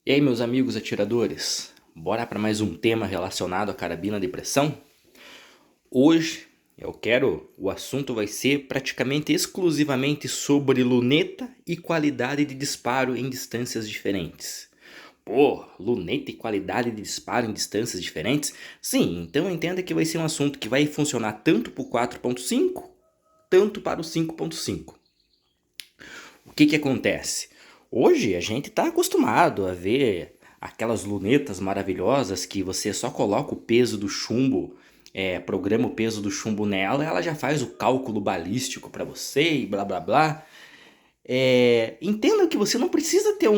E aí, meus amigos atiradores, bora para mais um tema relacionado à carabina de pressão? Hoje o assunto vai ser praticamente exclusivamente sobre luneta e qualidade de disparo em distâncias diferentes. Pô, luneta e qualidade de disparo em distâncias diferentes? Sim, então entenda que vai ser um assunto que vai funcionar tanto para o 4.5, tanto para o 5.5. O que acontece? Hoje a gente está acostumado a ver aquelas lunetas maravilhosas que você só coloca o peso do chumbo, programa o peso do chumbo nela, ela já faz o cálculo balístico para você e blá blá blá. Entenda que você não precisa ter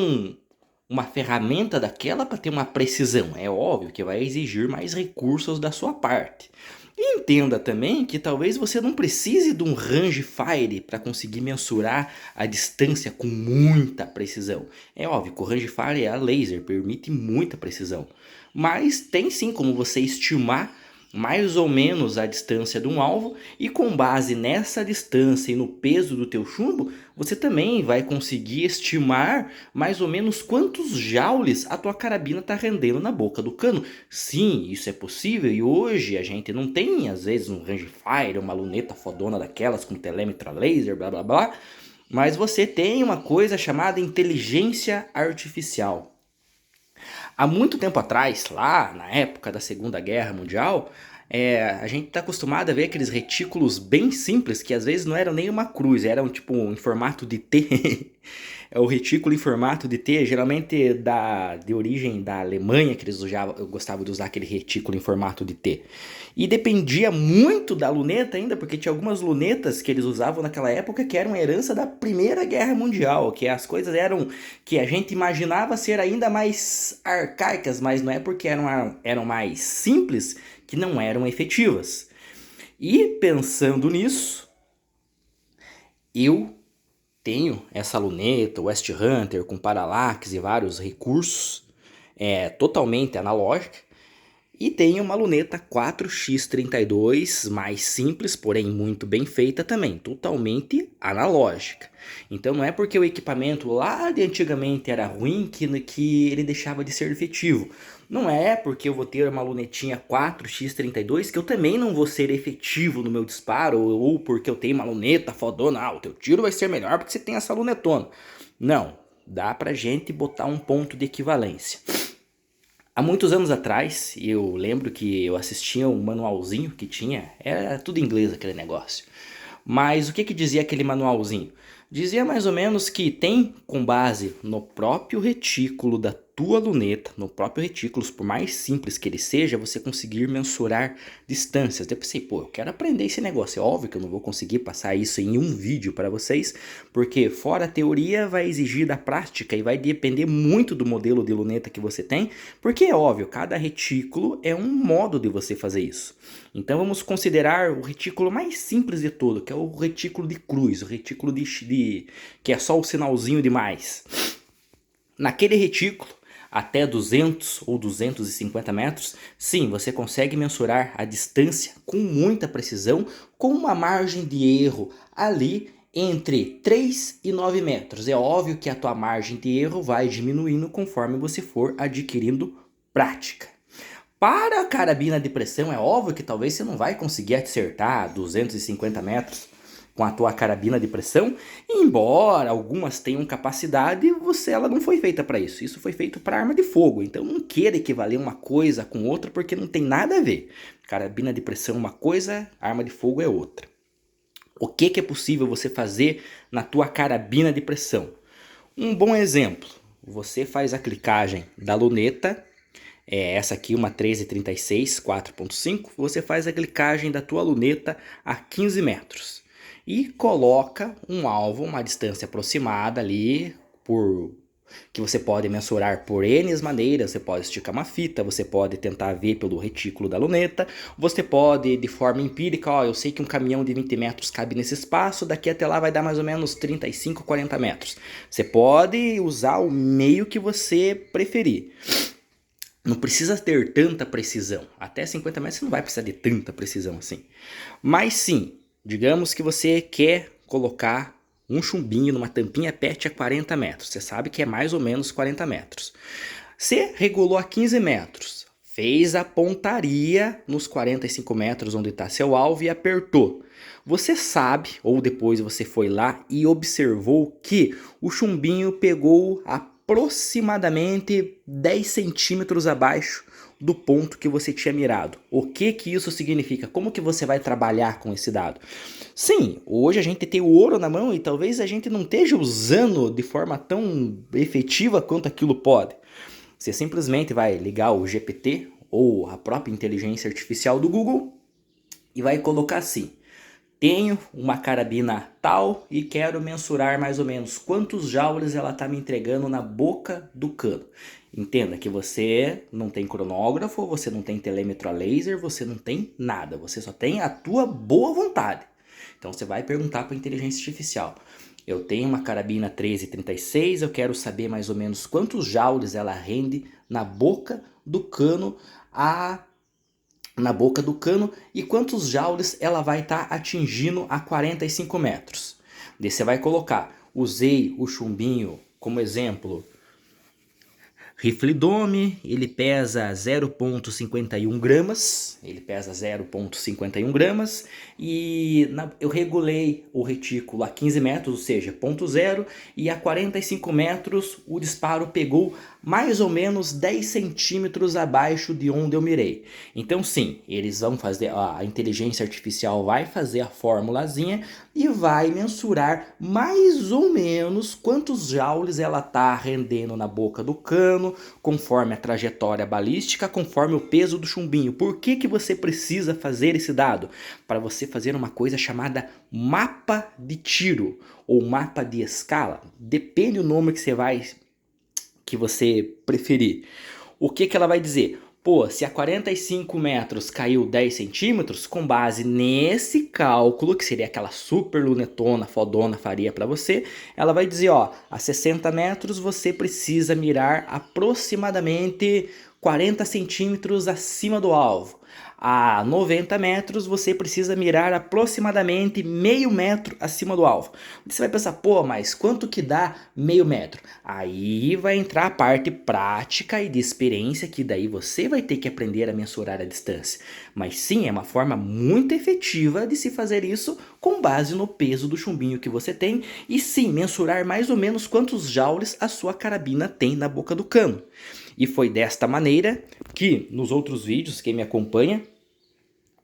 uma ferramenta daquela para ter uma precisão. É óbvio que vai exigir mais recursos da sua parte. E entenda também que talvez você não precise de um rangefinder para conseguir mensurar a distância com muita precisão. É óbvio que o rangefinder é a laser, permite muita precisão. Mas tem sim como você estimar mais ou menos a distância de um alvo, e com base nessa distância e no peso do teu chumbo, você também vai conseguir estimar mais ou menos quantos joules a tua carabina está rendendo na boca do cano. Sim, isso é possível, e hoje a gente não tem às vezes um rangefinder, uma luneta fodona daquelas com telemetra laser, blá blá blá, mas você tem uma coisa chamada inteligência artificial. Há muito tempo atrás, lá na época da Segunda Guerra Mundial, a gente está acostumado a ver aqueles retículos bem simples, que às vezes não eram nem uma cruz, eram tipo em formato de T. É o retículo em formato de T, geralmente de origem da Alemanha, que eles gostavam de usar aquele retículo em formato de T. E dependia muito da luneta ainda, porque tinha algumas lunetas que eles usavam naquela época que eram herança da Primeira Guerra Mundial, que as coisas eram que a gente imaginava ser ainda mais arcaicas, mas não é porque eram mais simples que não eram efetivas. E pensando nisso, eu tenho essa luneta, West Hunter, com parallax e vários recursos, totalmente analógica. E tenho uma luneta 4x32, mais simples, porém muito bem feita também, totalmente analógica. Então não é porque o equipamento lá de antigamente era ruim que ele deixava de ser efetivo. Não é porque eu vou ter uma lunetinha 4x32 que eu também não vou ser efetivo no meu disparo, ou porque eu tenho uma luneta fodona, o teu tiro vai ser melhor porque você tem essa lunetona. Não, dá pra gente botar um ponto de equivalência. Há muitos anos atrás, eu lembro que eu assistia um manualzinho que tinha, era tudo em inglês aquele negócio. Mas o que dizia aquele manualzinho? Dizia mais ou menos que tem, com base no próprio retículo da tua luneta, no próprio retículo, por mais simples que ele seja, você conseguir mensurar distâncias. Eu pensei, pô, eu quero aprender esse negócio. É óbvio que eu não vou conseguir passar isso em um vídeo para vocês, porque fora a teoria vai exigir da prática e vai depender muito do modelo de luneta que você tem, porque é óbvio, cada retículo é um modo de você fazer isso. Então vamos considerar o retículo mais simples de todo, que é o retículo de cruz, o retículo que é só o sinalzinho de mais. Naquele retículo, até 200 ou 250 metros, sim, você consegue mensurar a distância com muita precisão, com uma margem de erro ali entre 3 e 9 metros. É óbvio que a tua margem de erro vai diminuindo conforme você for adquirindo prática. Para a carabina de pressão, é óbvio que talvez você não vai conseguir acertar 250 metros com a tua carabina de pressão, embora algumas tenham capacidade, ela não foi feita para isso. Isso foi feito para arma de fogo, então não queira equivaler uma coisa com outra porque não tem nada a ver. Carabina de pressão é uma coisa, arma de fogo é outra. O que é possível você fazer na tua carabina de pressão? Um bom exemplo, você faz a clicagem da luneta, essa aqui uma 1336 4.5, você faz a clicagem da tua luneta a 15 metros e coloca um alvo, uma distância aproximada ali, que você pode mensurar por N maneiras. Você pode esticar uma fita, você pode tentar ver pelo retículo da luneta, você pode de forma empírica, eu sei que um caminhão de 20 metros cabe nesse espaço, daqui até lá vai dar mais ou menos 35, 40 metros. Você pode usar o meio que você preferir. Não precisa ter tanta precisão. Até 50 metros você não vai precisar de tanta precisão assim. Mas sim, digamos que você quer colocar um chumbinho numa tampinha PET a 40 metros. Você sabe que é mais ou menos 40 metros. Você regulou a 15 metros, fez a pontaria nos 45 metros onde está seu alvo e apertou. Você sabe, ou depois você foi lá e observou que o chumbinho pegou aproximadamente 10 centímetros abaixo do ponto que você tinha mirado. O que isso significa? Como que você vai trabalhar com esse dado? Sim, hoje a gente tem o ouro na mão e talvez a gente não esteja usando de forma tão efetiva quanto aquilo pode. Você simplesmente vai ligar o GPT ou a própria inteligência artificial do Google e vai colocar assim: tenho uma carabina tal e quero mensurar mais ou menos quantos joules ela está me entregando na boca do cano. Entenda que você não tem cronógrafo, você não tem telêmetro a laser, você não tem nada, você só tem a tua boa vontade. Então você vai perguntar para a inteligência artificial: eu tenho uma carabina 1336, eu quero saber mais ou menos quantos joules ela rende na boca do cano e quantos joules ela vai estar atingindo a 45 metros. Daí você vai colocar: usei o chumbinho como exemplo, Rifle Dome, ele pesa 0,51 gramas, e eu regulei o retículo a 15 metros, ou seja, 0,0, e a 45 metros o disparo pegou mais ou menos 10 centímetros abaixo de onde eu mirei. Então sim, eles vão fazer, a inteligência artificial vai fazer a formulazinha e vai mensurar mais ou menos quantos joules ela está rendendo na boca do cano, conforme a trajetória balística, conforme o peso do chumbinho. Por que você precisa fazer esse dado? Para você fazer uma coisa chamada mapa de tiro ou mapa de escala. Depende do nome que você preferir. O que ela vai dizer? Pô, se a 45 metros caiu 10 centímetros, com base nesse cálculo, que seria aquela super lunetona fodona faria para você, ela vai dizer, ó, a 60 metros você precisa mirar aproximadamente 40 centímetros acima do alvo. A 90 metros você precisa mirar aproximadamente meio metro acima do alvo. Você vai pensar, pô, mas quanto que dá meio metro? Aí vai entrar a parte prática e de experiência, que daí você vai ter que aprender a mensurar a distância. Mas sim, é uma forma muito efetiva de se fazer isso com base no peso do chumbinho que você tem e sim, mensurar mais ou menos quantos joules a sua carabina tem na boca do cano. E foi desta maneira que, nos outros vídeos, quem me acompanha,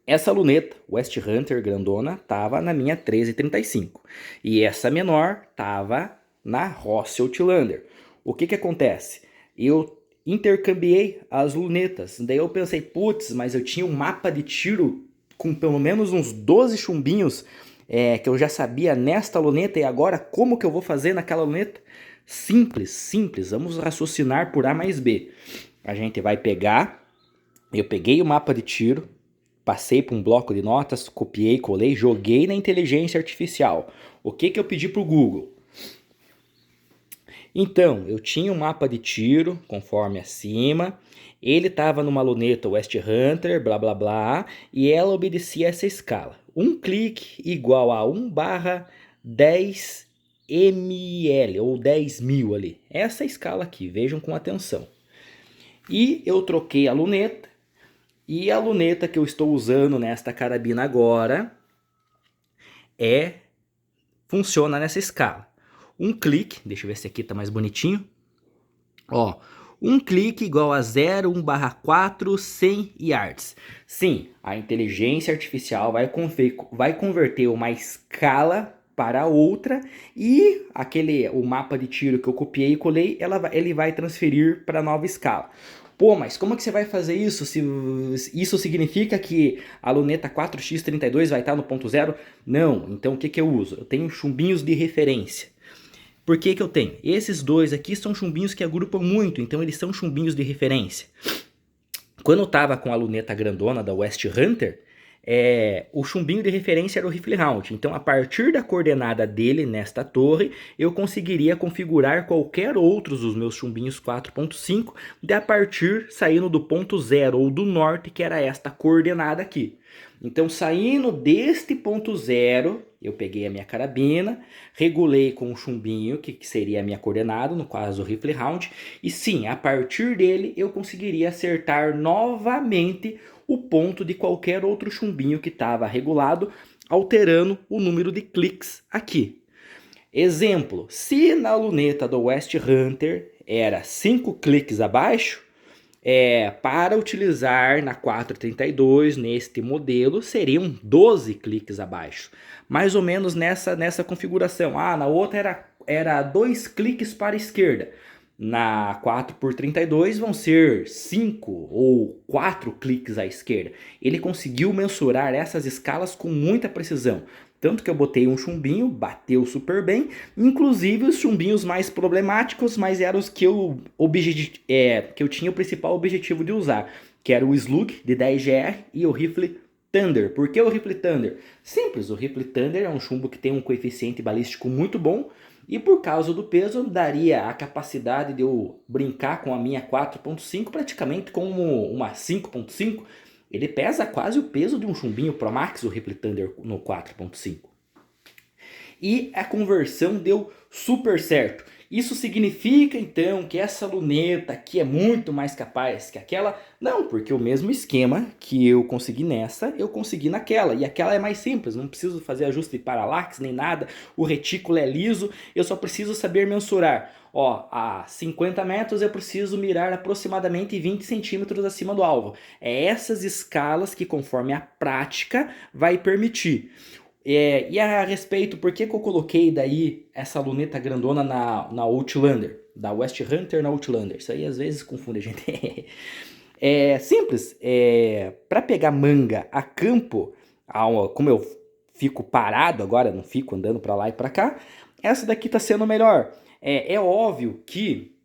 essa luneta West Hunter grandona estava na minha 1335 e essa menor estava na Rossi Outlander. O que acontece? Eu intercambiei as lunetas, daí eu pensei, putz, mas eu tinha um mapa de tiro com pelo menos uns 12 chumbinhos que eu já sabia nesta luneta, e agora como que eu vou fazer naquela luneta? Simples, vamos raciocinar por A mais B. A gente vai pegar, eu peguei o mapa de tiro, passei para um bloco de notas, copiei, colei, joguei na inteligência artificial. O que eu pedi para o Google? Então, eu tinha um mapa de tiro, conforme acima, ele estava numa luneta West Hunter, blá blá blá, e ela obedecia essa escala. Um clique igual a 1/10 ml, ou 10.000 ali. Essa escala aqui, vejam com atenção. E eu troquei a luneta, e a luneta que eu estou usando nesta carabina agora funciona nessa escala. Um clique, deixa eu ver se aqui tá mais bonitinho. Ó, um clique igual a 0,1/4 100 yards. Sim, a inteligência artificial vai converter uma escala para outra e o mapa de tiro que eu copiei e colei, ele vai transferir para a nova escala. Pô, mas como é que você vai fazer isso? Se isso significa que a luneta 4x32 vai estar no ponto zero? Não, então o que eu uso? Eu tenho chumbinhos de referência. Por que eu tenho? Esses dois aqui são chumbinhos que agrupam muito, então eles são chumbinhos de referência. Quando eu estava com a luneta grandona da West Hunter, o chumbinho de referência era o rifle round. Então, a partir da coordenada dele nesta torre, eu conseguiria configurar qualquer outros dos meus chumbinhos 4.5 a partir saindo do ponto zero ou do norte, que era esta coordenada aqui. Então, saindo deste ponto zero, eu peguei a minha carabina, regulei com o chumbinho, que seria a minha coordenada, no caso o rifle round, e sim, a partir dele eu conseguiria acertar novamente o ponto de qualquer outro chumbinho que estava regulado, alterando o número de cliques aqui. Exemplo, se na luneta do West Hunter era 5 cliques abaixo, para utilizar na 432 neste modelo seriam 12 cliques abaixo. Mais ou menos nessa configuração. Na outra era 2 cliques para a esquerda. Na 4x32 vão ser 5 ou 4 cliques à esquerda. Ele conseguiu mensurar essas escalas com muita precisão. Tanto que eu botei um chumbinho, bateu super bem. Inclusive os chumbinhos mais problemáticos, mas eram os que eu tinha o principal objetivo de usar. Que era o Slug de 10GR e o rifle Thunder. Por que o rifle Thunder? Simples, o rifle Thunder é um chumbo que tem um coeficiente balístico muito bom. E por causa do peso, daria a capacidade de eu brincar com a minha 4.5 praticamente como uma 5.5. Ele pesa quase o peso de um chumbinho Pro Max, o Rifle Thunder no 4.5. E a conversão deu super certo. Isso significa então que essa luneta aqui é muito mais capaz que aquela? Não, porque o mesmo esquema que eu consegui nessa, eu consegui naquela. E aquela é mais simples, não preciso fazer ajuste de paralaxe nem nada, o retículo é liso, eu só preciso saber mensurar. A 50 metros eu preciso mirar aproximadamente 20 centímetros acima do alvo. É essas escalas que, conforme a prática, vai permitir. E a respeito, por que eu coloquei daí essa luneta grandona na Outlander? Da West Hunter na Outlander. Isso aí às vezes confunde a gente. É simples. Para pegar manga a campo, como eu fico parado agora, não fico andando para lá e para cá, essa daqui está sendo melhor. É óbvio que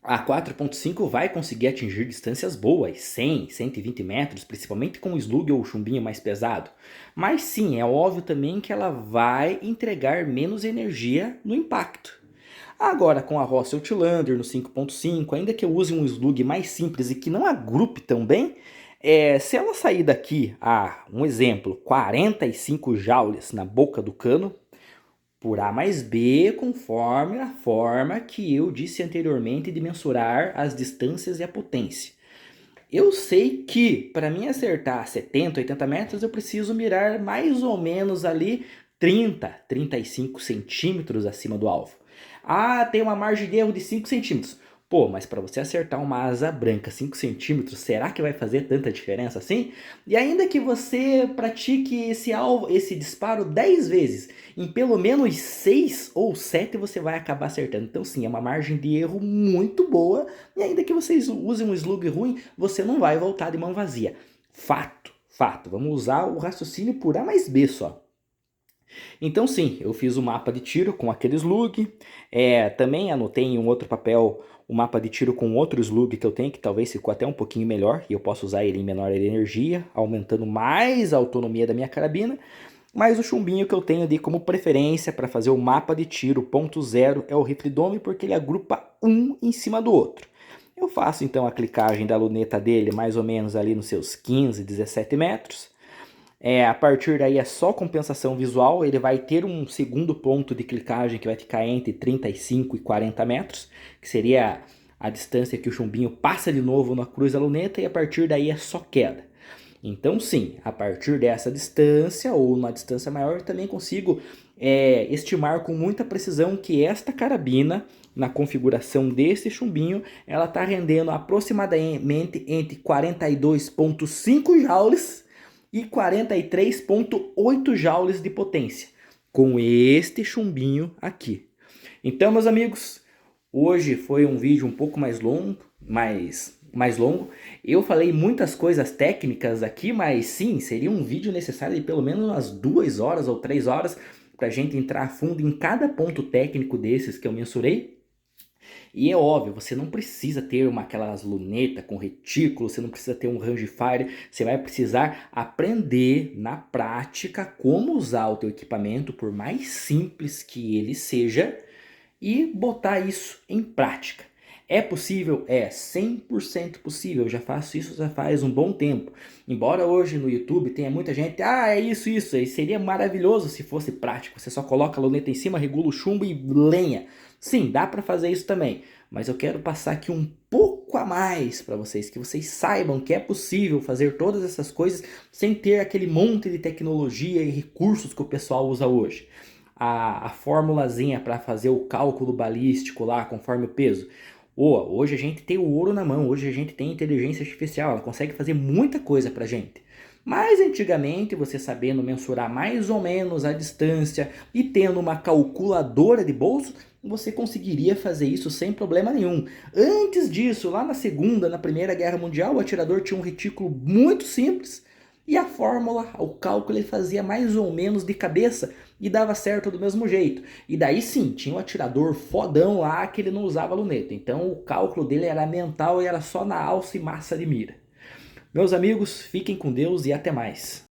a 4.5 vai conseguir atingir distâncias boas, 100, 120 metros, principalmente com o slug ou o chumbinho mais pesado. Mas sim, é óbvio também que ela vai entregar menos energia no impacto. Agora com a Ross Outlander no 5.5, ainda que eu use um slug mais simples e que não agrupe tão bem, se ela sair daqui a, um exemplo, 45 joules na boca do cano, por A mais B, conforme a forma que eu disse anteriormente de mensurar as distâncias e a potência. Eu sei que para mim acertar 70, 80 metros eu preciso mirar mais ou menos ali 30, 35 centímetros acima do alvo. Tem uma margem de erro de 5 centímetros. Pô, mas para você acertar uma asa branca 5 centímetros, será que vai fazer tanta diferença assim? E ainda que você pratique esse disparo 10 vezes, em pelo menos 6 ou 7 você vai acabar acertando. Então sim, é uma margem de erro muito boa, e ainda que vocês usem um slug ruim, você não vai voltar de mão vazia. Fato, fato. Vamos usar o raciocínio por A mais B só. Então sim, eu fiz o mapa de tiro com aquele slug, também anotei em um outro papel o mapa de tiro com outro slug que eu tenho, que talvez ficou até um pouquinho melhor, e eu posso usar ele em menor energia, aumentando mais a autonomia da minha carabina, mas o chumbinho que eu tenho ali como preferência para fazer o mapa de tiro ponto zero é o Rifle Dome, porque ele agrupa um em cima do outro. Eu faço então a clicagem da luneta dele mais ou menos ali nos seus 15, 17 metros, a partir daí é só compensação visual, ele vai ter um segundo ponto de clicagem que vai ficar entre 35 e 40 metros, que seria a distância que o chumbinho passa de novo na cruz da luneta, e a partir daí é só queda. Então sim, a partir dessa distância ou uma distância maior eu também consigo estimar com muita precisão que esta carabina, na configuração desse chumbinho, ela está rendendo aproximadamente entre 42,5 joules e 43,8 joules de potência, com este chumbinho aqui. Então, meus amigos, hoje foi um vídeo um pouco mais longo, mais longo. Eu falei muitas coisas técnicas aqui, mas sim, seria um vídeo necessário de pelo menos umas 2 horas ou 3 horas para a gente entrar a fundo em cada ponto técnico desses que eu mensurei. E é óbvio, você não precisa ter aquelas lunetas com retículo, você não precisa ter um rangefinder, você vai precisar aprender na prática como usar o teu equipamento, por mais simples que ele seja, e botar isso em prática. É possível? É 100% possível. Eu já faço isso já faz um bom tempo. Embora hoje no YouTube tenha muita gente, é isso, aí seria maravilhoso se fosse prático. Você só coloca a luneta em cima, regula o chumbo e lenha. Sim, dá para fazer isso também. Mas eu quero passar aqui um pouco a mais para vocês, que vocês saibam que é possível fazer todas essas coisas sem ter aquele monte de tecnologia e recursos que o pessoal usa hoje. A formulazinha para fazer o cálculo balístico lá conforme o peso. Hoje a gente tem o ouro na mão, hoje a gente tem inteligência artificial, ela consegue fazer muita coisa pra gente. Mas antigamente, você sabendo mensurar mais ou menos a distância e tendo uma calculadora de bolso, você conseguiria fazer isso sem problema nenhum. Antes disso, lá na Segunda, na Primeira Guerra Mundial, o atirador tinha um retículo muito simples e a fórmula, o cálculo ele fazia mais ou menos de cabeça e dava certo do mesmo jeito. E daí sim, tinha um atirador fodão lá que ele não usava luneta. Então o cálculo dele era mental e era só na alça e massa de mira. Meus amigos, fiquem com Deus e até mais.